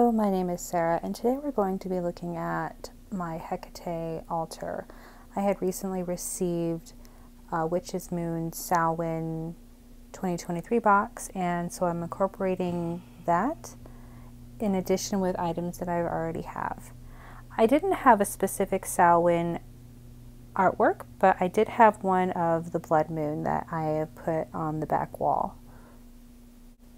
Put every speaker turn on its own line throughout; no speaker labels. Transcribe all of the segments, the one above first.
Hello, my name is Sarah, and today we're going to be looking at my Hekate Altar. I had recently received Witch's Moon Samhain 2023 box, and so I'm incorporating that in addition with items that I already have. I didn't have a specific Samhain artwork, but I did have one of the blood moon that I have put on the back wall.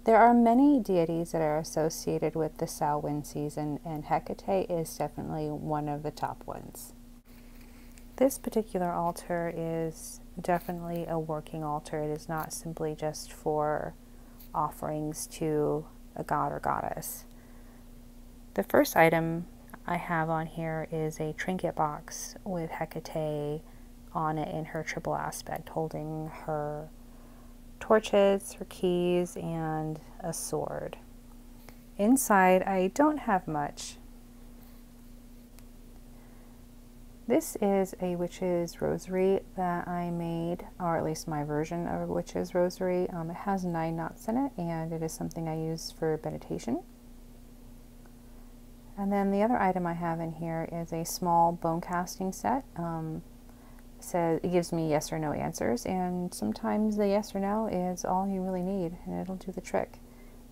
There are many deities that are associated with the Samhain season, and Hekate is definitely one of the top ones. This particular altar is definitely a working altar. It is not simply just for offerings to a god or goddess. The first item I have on here is a trinket box with Hekate on it in her triple aspect, holding her torches, her keys, and a sword. Inside, I don't have much. This is a witch's rosary that I made, or at least my version of a witch's rosary. It has 9 knots in it, and it is something I use for meditation. And then the other item I have in here is a small bone casting set. It gives me yes or no answers, and sometimes the yes or no is all you really need, and it'll do the trick.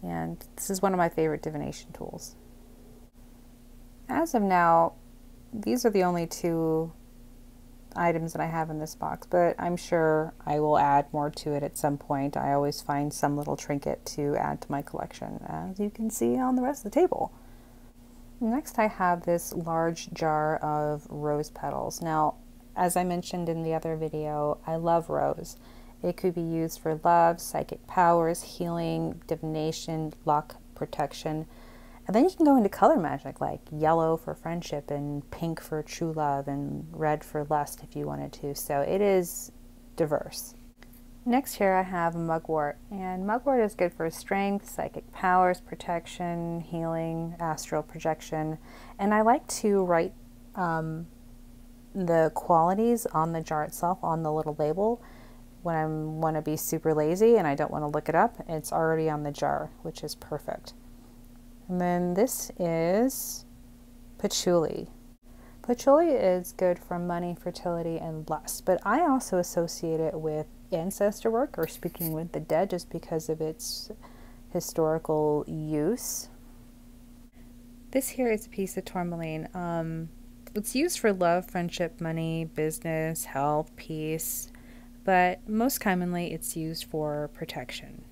And this is one of my favorite divination tools. As of now, these are the only 2 items that I have in this box, but I'm sure I will add more to it at some point. I always find some little trinket to add to my collection, as you can see on the rest of the table. Next, I have this large jar of rose petals. Now, as I mentioned in the other video, I love rose. It could be used for love, psychic powers, healing, divination, luck, protection. And then you can go into color magic, like yellow for friendship and pink for true love and red for lust if you wanted to. So it is diverse. Next here I have mugwort, and mugwort is good for strength, psychic powers, protection, healing, astral projection. And I like to write the qualities on the jar itself, on the little label. When I want to be super lazy and I don't want to look it up, it's already on the jar, which is perfect. And then this is patchouli. Patchouli is good for money, fertility, and lust, but I also associate it with ancestor work or speaking with the dead just because of its historical use. This here is a piece of tourmaline. It's used for love, friendship, money, business, health, peace, but most commonly it's used for protection.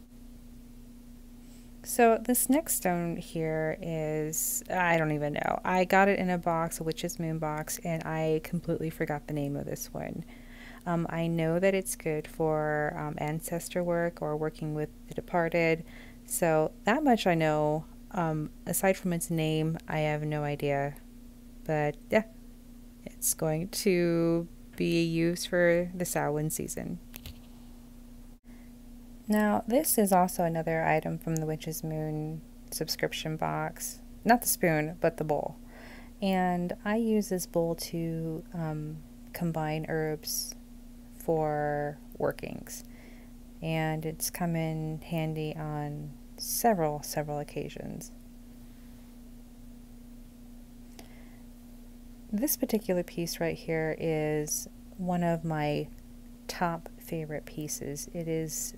So this next stone here is, I don't even know. I got it in a box, a Witch's Moon box, and I completely forgot the name of this one. I know that it's good for ancestor work or working with the departed, so that much I know. Aside from its name, I have no idea. But yeah, it's going to be used for the Samhain season. Now, this is also another item from the Witch's Moon subscription box. Not the spoon, but the bowl. And I use this bowl to combine herbs for workings. And it's come in handy on several occasions. This particular piece right here is one of my top favorite pieces. It is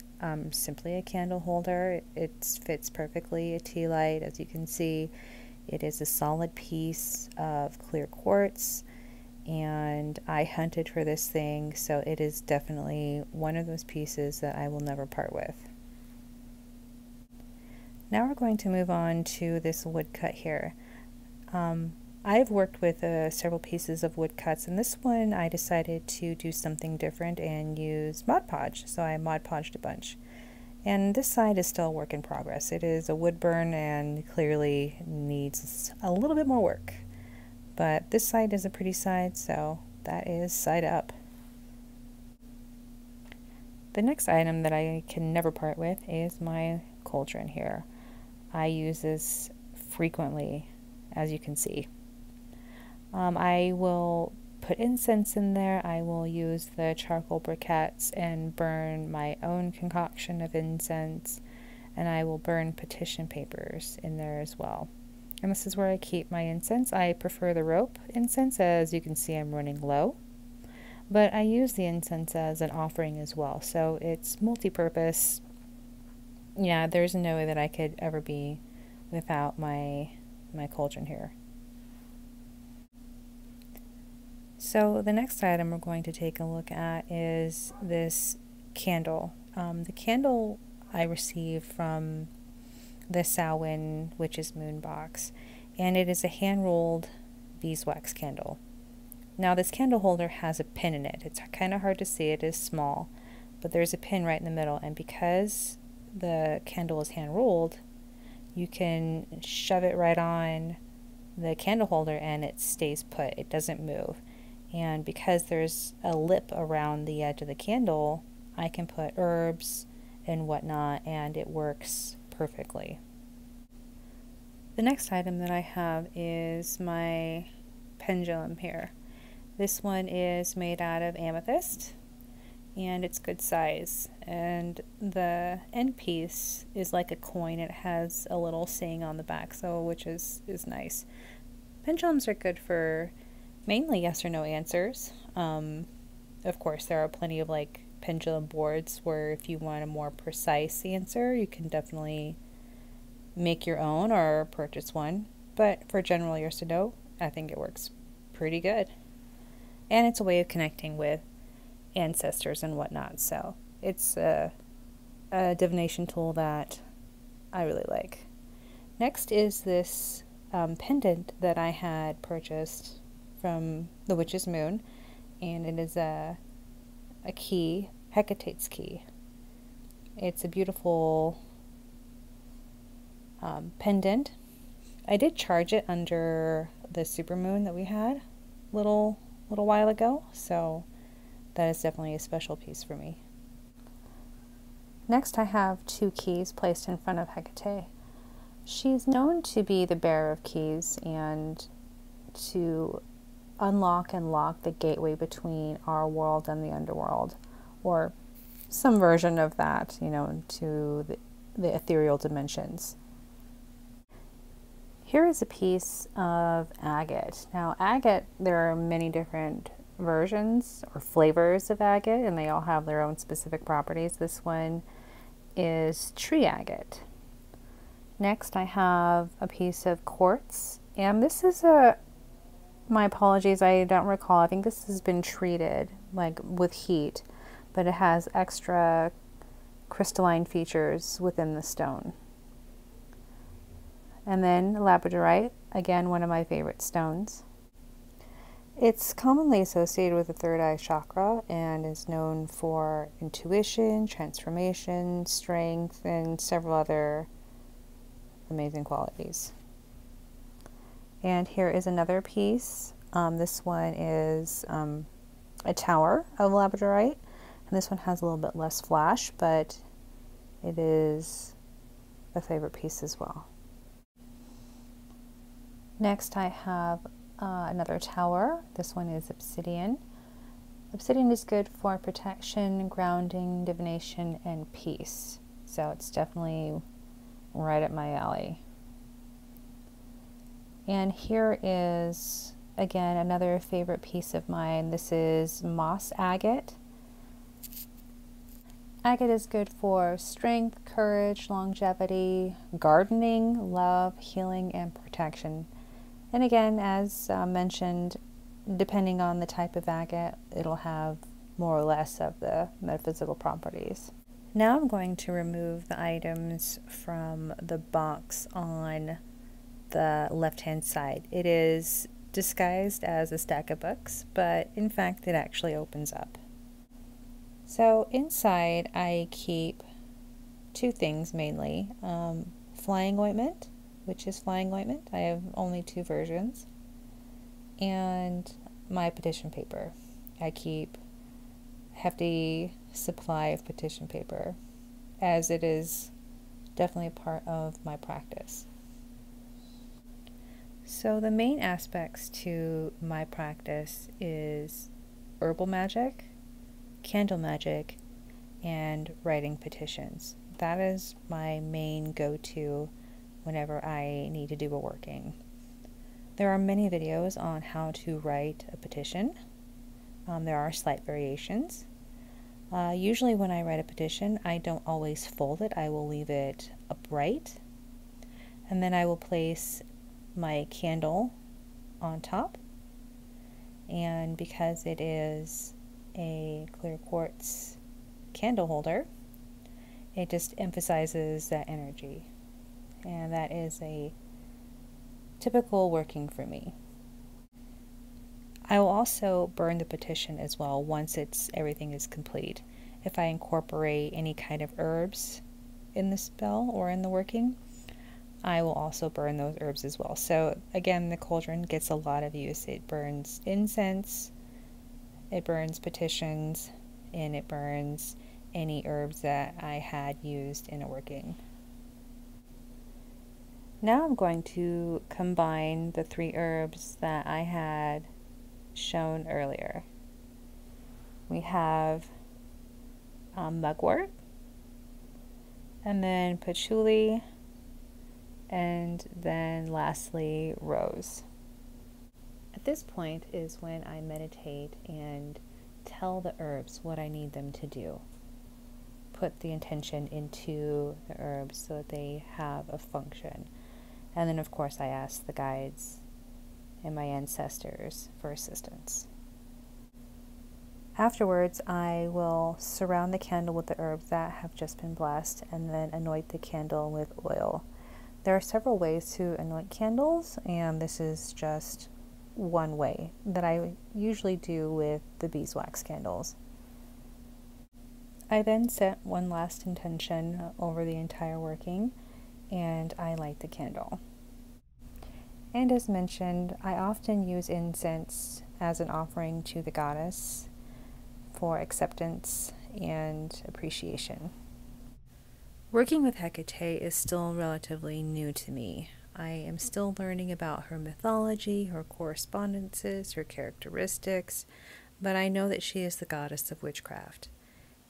simply a candle holder. It fits perfectly a tea light, as you can see. It is a solid piece of clear quartz, and I hunted for this thing, so it is definitely one of those pieces that I will never part with. Now we're going to move on to this woodcut here. I've worked with several pieces of woodcuts, and this one I decided to do something different and use Mod Podge, so I Mod Podged a bunch. And this side is still a work in progress. It is a wood burn and clearly needs a little bit more work. But this side is a pretty side, so that is side up. The next item that I can never part with is my cauldron here. I use this frequently, as you can see. I will put incense in there. I will use the charcoal briquettes and burn my own concoction of incense, and I will burn petition papers in there as well. And this is where I keep my incense. I prefer the rope incense. As you can see, I'm running low, but I use the incense as an offering as well, so it's multi-purpose. Yeah, there's no way that I could ever be without my cauldron here. So the next item we're going to take a look at is this candle. The candle I received from the Samhain Witch's Moon box, and it is a hand-rolled beeswax candle. Now this candle holder has a pin in it. It's kind of hard to see, it is small, but there's a pin right in the middle, and because the candle is hand-rolled, you can shove it right on the candle holder and it stays put, it doesn't move. And because there's a lip around the edge of the candle, I can put herbs and whatnot, and it works perfectly. The next item that I have is my pendulum here. This one is made out of amethyst, and it's good size, and the end piece is like a coin. It has a little saying on the back, so which is nice. Pendulums are good for mainly yes or no answers. Of course, there are plenty of like pendulum boards where if you want a more precise answer, you can definitely make your own or purchase one. But for general yes or no, I think it works pretty good. And it's a way of connecting with ancestors and whatnot. So it's a divination tool that I really like. Next is this pendant that I had purchased from the Witch's Moon, and it is a key, Hecate's key. It's a beautiful pendant. I did charge it under the supermoon that we had little while ago, so that is definitely a special piece for me. Next I have 2 keys placed in front of Hekate. She's known to be the bearer of keys and to unlock and lock the gateway between our world and the underworld, or some version of that, you know, to the ethereal dimensions. Here is a piece of agate. Now agate, there are many different versions or flavors of agate, and they all have their own specific properties. This one is tree agate. Next I have a piece of quartz, and this is my apologies, I don't recall, I think this has been treated like with heat, but it has extra crystalline features within the stone. And then labradorite, again one of my favorite stones. It's commonly associated with the third eye chakra and is known for intuition, transformation, strength, and several other amazing qualities. And here is another piece. This one is a tower of labradorite, and this one has a little bit less flash, but it is a favorite piece as well. Next I have another tower. This one is obsidian. Obsidian is good for protection, grounding, divination, and peace. So it's definitely right up my alley. And here is, again, another favorite piece of mine. This is moss agate. Agate is good for strength, courage, longevity, gardening, love, healing, and protection. And again, as mentioned, depending on the type of agate, it'll have more or less of the metaphysical properties. Now I'm going to remove the items from the box on the left-hand side. It is disguised as a stack of books, but in fact it actually opens up. So inside I keep 2 things mainly. Flying ointment, which is flying ointment. I have only 2 versions. And my petition paper. I keep a hefty supply of petition paper, as it is definitely a part of my practice. So the main aspects to my practice is herbal magic, candle magic, and writing petitions. That is my main go-to whenever I need to do a working. There are many videos on how to write a petition. There are slight variations. Usually when I write a petition, I don't always fold it. I will leave it upright, and then I will place my candle on top. And because it is a clear quartz candle holder, it just emphasizes that energy. And that is a typical working for me. I will also burn the petition as well once everything is complete. If I incorporate any kind of herbs in the spell or in the working, I will also burn those herbs as well. So again, the cauldron gets a lot of use. It burns incense, it burns petitions, and it burns any herbs that I had used in a working. Now I'm going to combine the 3 herbs that I had shown earlier. We have mugwort, and then patchouli, and then lastly rose. At this point is when I meditate and tell the herbs what I need them to do. Put the intention into the herbs so that they have a function. And then of course I ask the guides and my ancestors for assistance. Afterwards, I will surround the candle with the herbs that have just been blessed and then anoint the candle with oil. There are several ways to anoint candles, and this is just one way that I usually do with the beeswax candles. I then set one last intention over the entire working, and I light the candle. And as mentioned, I often use incense as an offering to the goddess for acceptance and appreciation. Working with Hekate is still relatively new to me. I am still learning about her mythology, her correspondences, her characteristics, but I know that she is the goddess of witchcraft,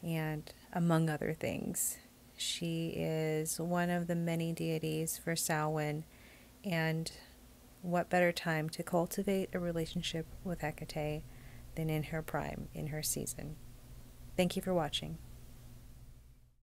and among other things. She is one of the many deities for Samhain, and what better time to cultivate a relationship with Hekate than in her prime, in her season. Thank you for watching.